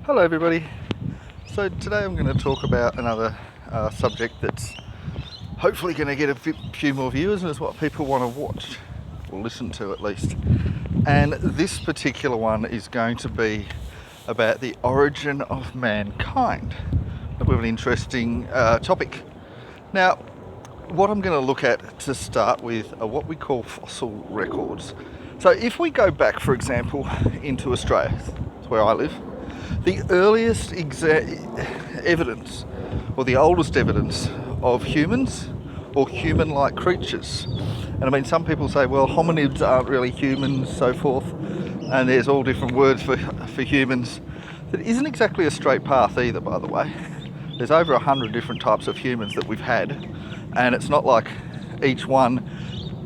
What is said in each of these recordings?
Hello everybody. So today I'm going to talk about another subject that's hopefully going to get a few more viewers, and is what people want to watch or listen to at least. And this particular one is going to be about the origin of mankind. A bit of an interesting topic. Now, what I'm going to look at to start with are what we call fossil records. So if we go back, for example, into Australia, that's where I live, the earliest evidence, or the oldest evidence of humans or human-like creatures, and I mean, some people say, well, hominids aren't really humans, so forth, and there's all different words for humans. That isn't exactly a straight path either, by the way. There's over 100 different types of humans that we've had, and it's not like each one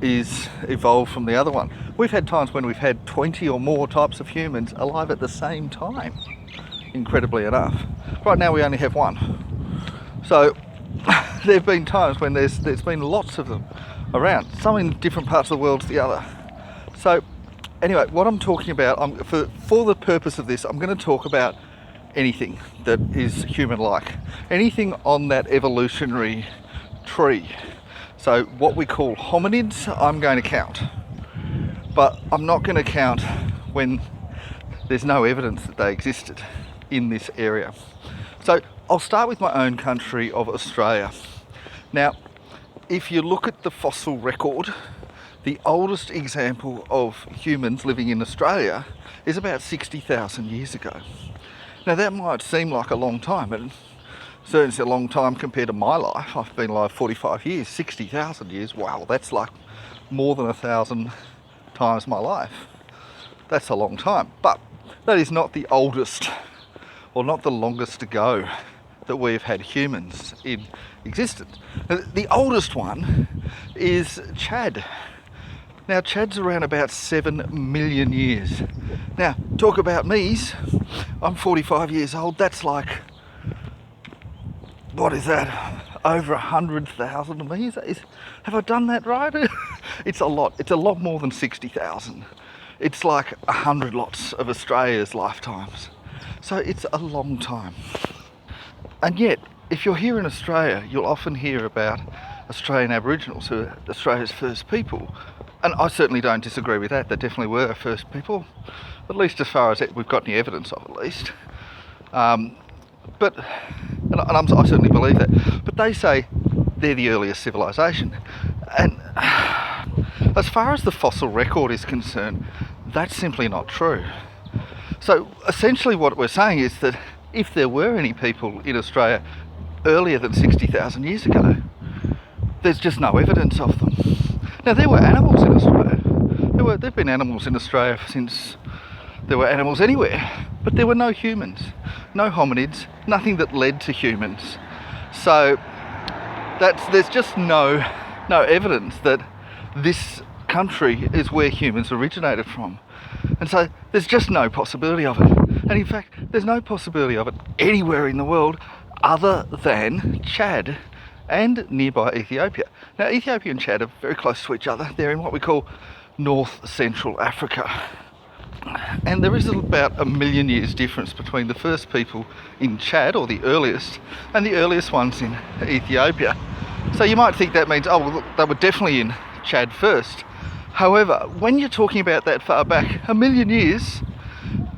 is evolved from the other one. We've had times when we've had 20 or more types of humans alive at the same time, incredibly enough. Right now we only have one. So there have been times when there's been lots of them around, some in different parts of the world to the other. So anyway, what I'm talking about, for the purpose of this, I'm going to talk about anything that is human-like, anything on that evolutionary tree. So what we call hominids, I'm going to count, but I'm not going to count when there's no evidence that they existed in this area. So I'll start with my own country of Australia. Now, if you look at the fossil record, the oldest example of humans living in Australia is about 60,000 years ago. Now that might seem like a long time, and certainly it's a long time compared to my life. I've been alive 45 years, 60,000 years, wow, that's like more than 1,000 times my life. That's a long time, but that is not the oldest, or not the longest ago that we've had humans in existence. The oldest one is Chad. Now Chad's around about 7 million years. Now, talk about me's, I'm 45 years old, that's like, what is that? Over 100,000 of me? Have I done that right? It's a lot more than 60,000. It's like 100 lots of Australia's lifetimes. So it's a long time. And yet, if you're here in Australia, you'll often hear about Australian Aboriginals, who are Australia's first people. And I certainly don't disagree with that. They definitely were our first people, at least as far as we've got any evidence of, at least. I certainly believe that. But they say they're the earliest civilization. And as far as the fossil record is concerned, that's simply not true. So essentially what we're saying is that if there were any people in Australia earlier than 60,000 years ago, there's just no evidence of them. Now, there were animals in Australia. There've been animals in Australia since there were animals anywhere, but there were no humans, no hominids, nothing that led to humans. So there's just no evidence that this country is where humans originated from. And so there's just no possibility of it. And in fact, there's no possibility of it anywhere in the world other than Chad and nearby Ethiopia. Now, Ethiopia and Chad are very close to each other. They're in what we call North Central Africa. And there is about 1 million years difference between the first people in Chad, or the earliest, and the earliest ones in Ethiopia. So you might think that means, oh, well, look, they were definitely in Chad first. However, when you're talking about that far back, 1 million years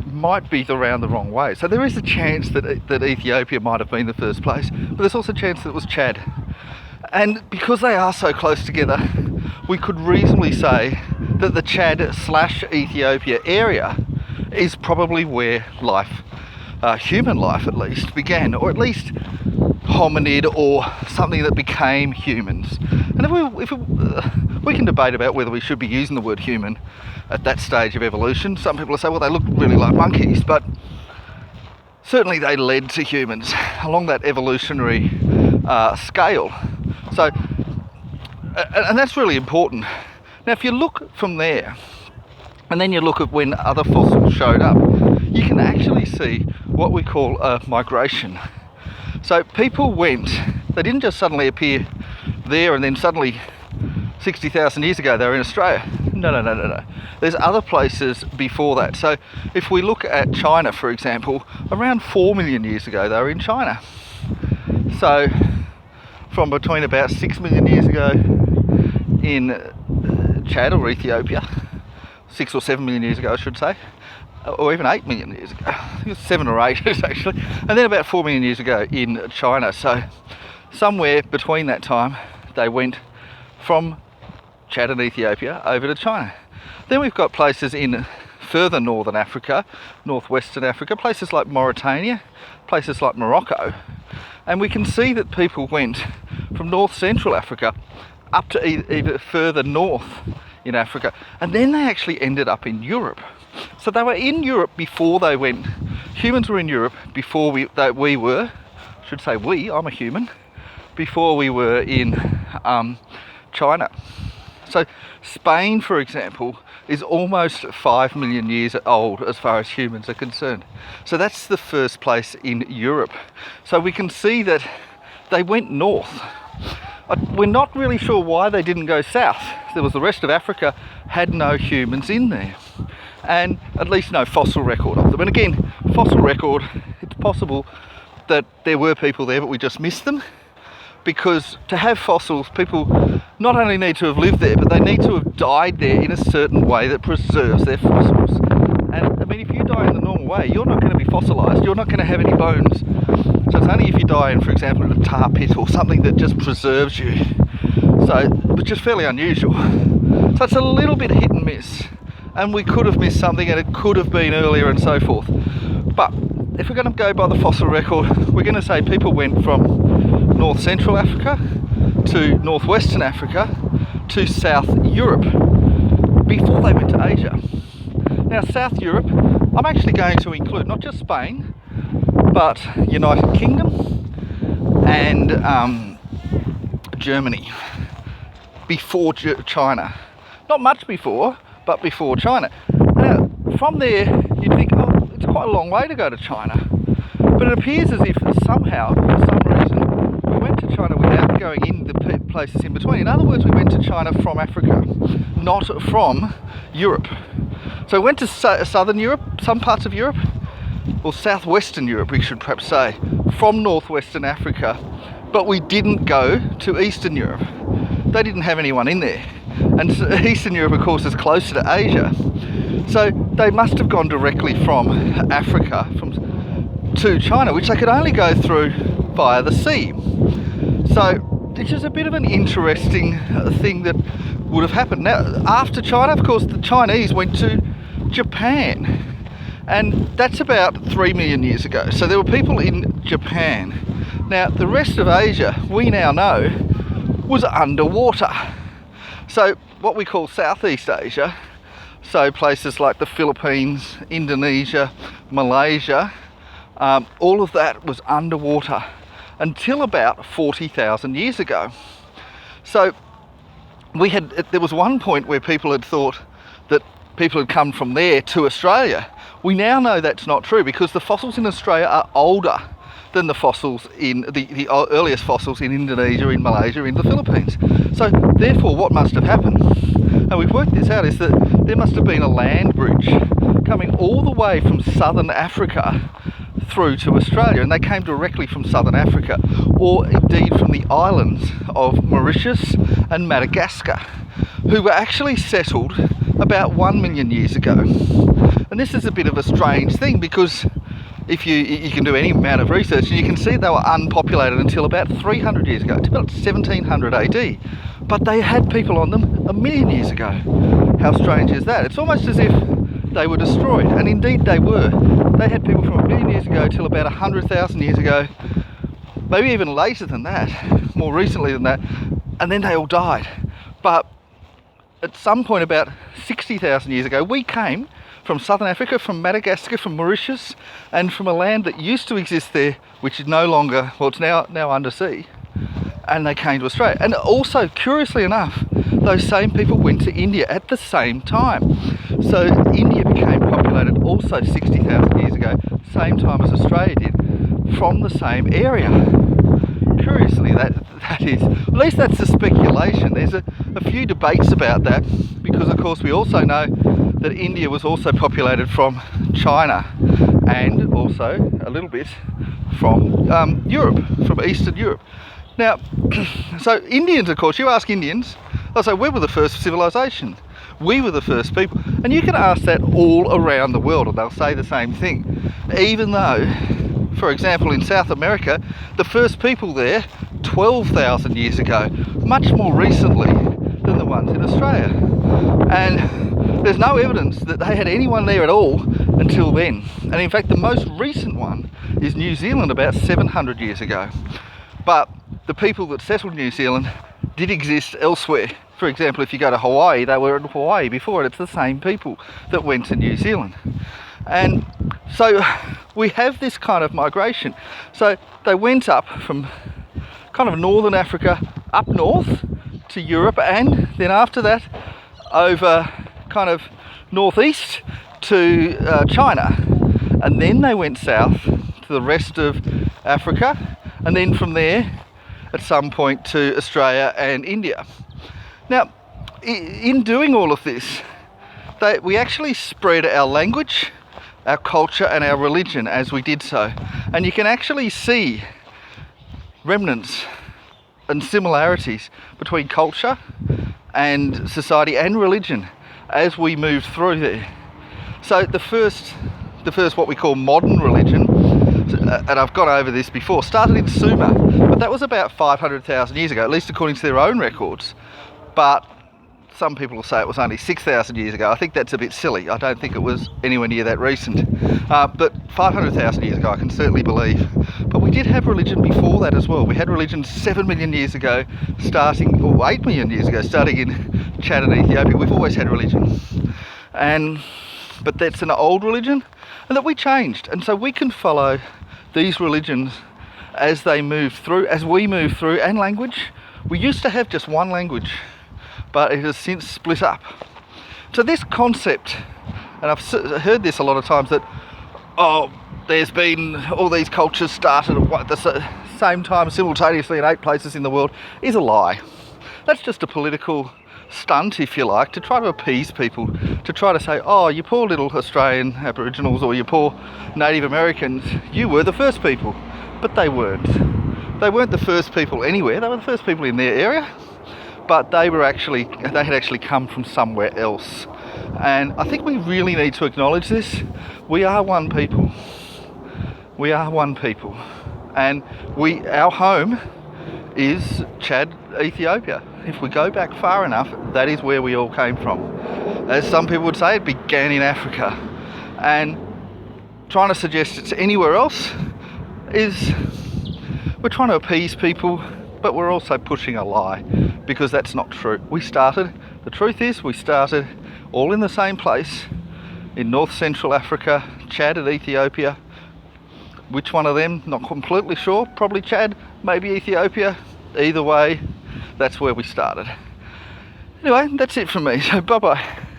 might be around the wrong way. So there is a chance that Ethiopia might have been the first place, but there's also a chance that it was Chad. And because they are so close together, we could reasonably say that the Chad/Ethiopia area is probably where life, human life at least, began, or at least hominid, or something that became humans. And we can debate about whether we should be using the word human at that stage of evolution. Some people will say, well, they look really like monkeys, but certainly they led to humans along that evolutionary scale. So, and that's really important. Now, if you look from there, and then you look at when other fossils showed up, you can actually see what we call a migration. So people went, they didn't just suddenly appear there and then suddenly 60,000 years ago they were in Australia. No. There's other places before that. So if we look at China, for example, around 4 million years ago, they were in China. So from between about 6 million years ago in Chad or Ethiopia, 6 or 7 million years ago, I should say, or even 8 million years ago. I think it's 7 or 8 actually. And then about 4 million years ago in China. So somewhere between that time, they went from Chad and Ethiopia over to China. Then we've got places in further northern Africa, northwestern Africa, places like Mauritania, places like Morocco, and we can see that people went from north central Africa up to even further north in Africa, and then they actually ended up in Europe. So they were in Europe before they went. Humans were in Europe before we were. I should say we. I'm a human. Before we were in China. So Spain, for example, is almost 5 million years old as far as humans are concerned. So that's the first place in Europe. So we can see that they went north. We're not really sure why they didn't go south. There was the rest of Africa had no humans in there, and at least no fossil record of them. And again, fossil record, it's possible that there were people there but we just missed them. Because to have fossils, people not only need to have lived there, but they need to have died there in a certain way that preserves their fossils. And I mean, if you die in the normal way, you're not going to be fossilised, you're not going to have any bones. So it's only if you die in, for example, in a tar pit or something that just preserves you. So, which is fairly unusual. So it's a little bit hit and miss. And we could have missed something and it could have been earlier and so forth. But if we're going to go by the fossil record, we're going to say people went from North Central Africa to Northwestern Africa to South Europe before they went to Asia. Now South Europe, I'm actually going to include not just Spain, but United Kingdom and Germany before China. Not much before, but before China. Now from there you'd think, oh, it's quite a long way to go to China. But it appears as if somehow, for some reason, we went to China without going in the places in between. In other words, we went to China from Africa, not from Europe. So we went to southern Europe, some parts of Europe, or southwestern Europe, we should perhaps say, from northwestern Africa, but we didn't go to Eastern Europe. They didn't have anyone in there. And Eastern Europe, of course, is closer to Asia. So they must have gone directly from Africa to China, which they could only go through via the sea. So it's just a bit of an interesting thing that would have happened. Now, after China, of course, the Chinese went to Japan. And that's about 3 million years ago. So there were people in Japan. Now, the rest of Asia, we now know, was underwater. So what we call Southeast Asia, so places like the Philippines, Indonesia, Malaysia, all of that was underwater until about 40,000 years ago. So there was one point where people had thought that people had come from there to Australia. We now know that's not true because the fossils in Australia are older than the fossils in the earliest fossils in Indonesia, in Malaysia, in the Philippines. So therefore what must have happened, and we've worked this out, is that there must have been a land bridge coming all the way from southern Africa through to Australia, and they came directly from southern Africa, or indeed from the islands of Mauritius and Madagascar, who were actually settled about 1 million years ago. And this is a bit of a strange thing because if you can do any amount of research and you can see they were unpopulated until about 300 years ago, to about 1700 AD. But they had people on them 1 million years ago. How strange is that? It's almost as if they were destroyed, and indeed they were. They had people from 1 million years ago till about 100,000 years ago, maybe even later than that, more recently than that, and then they all died. But at some point about 60,000 years ago, we came from southern Africa, from Madagascar, from Mauritius, and from a land that used to exist there, which is no longer, well, it's now undersea, and they came to Australia. And also, curiously enough, those same people went to India at the same time. So India became populated also 60,000 years ago, same time as Australia did, from the same area. curiously, that is, at least that's the speculation. There's a few debates about that, because of course we also know that India was also populated from China, and also a little bit from Europe, from Eastern Europe. Now, so Indians, of course, you ask Indians, they'll say, we were the first civilization. We were the first people. And you can ask that all around the world and they'll say the same thing. Even though, for example, in South America, the first people there 12,000 years ago, much more recently than the ones in Australia. And there's no evidence that they had anyone there at all until then. And in fact, the most recent one is New Zealand about 700 years ago. But the people that settled New Zealand did exist elsewhere. For example, if you go to Hawaii, they were in Hawaii before, and it's the same people that went to New Zealand. And so we have this kind of migration. So they went up from kind of northern Africa up north to Europe, and then after that over kind of northeast to China, and then they went south to the rest of Africa, and then from there at some point to Australia and India. Now, in doing all of this, we actually spread our language, our culture and our religion as we did so. And you can actually see remnants and similarities between culture and society and religion as we move through there. So the first what we call modern religion, and I've gone over this before, started in Sumer, but that was about 500,000 years ago, at least according to their own records. But some people will say it was only 6,000 years ago. I think that's a bit silly. I don't think it was anywhere near that recent. But 500,000 years ago, I can certainly believe. But we did have religion before that as well. We had religion 7 million years ago, or 8 million years ago, starting in Chad and Ethiopia. We've always had religion. But that's an old religion, and that we changed. And so we can follow these religions as they move through, as we move through, and language. We used to have just one language, but it has since split up. So this concept, and I've heard this a lot of times, that there's been all these cultures started at the same time simultaneously in 8 places in the world, is a lie. That's just a political stunt, if you like, to try to appease people, to try to say, oh, you poor little Australian Aboriginals or you poor Native Americans, you were the first people. But they weren't. They weren't the first people anywhere. They were the first people in their area, but they had actually come from somewhere else. And I think we really need to acknowledge this. We are one people. We are one people. And our home is Chad, Ethiopia. If we go back far enough, that is where we all came from. As some people would say, it began in Africa. And trying to suggest it's anywhere else is, we're trying to appease people, but we're also pushing a lie, because that's not true. The truth is, we started all in the same place in North Central Africa, Chad and Ethiopia. Which one of them? Not completely sure. Probably Chad, maybe Ethiopia. Either way, that's where we started. Anyway, that's it from me. So bye-bye.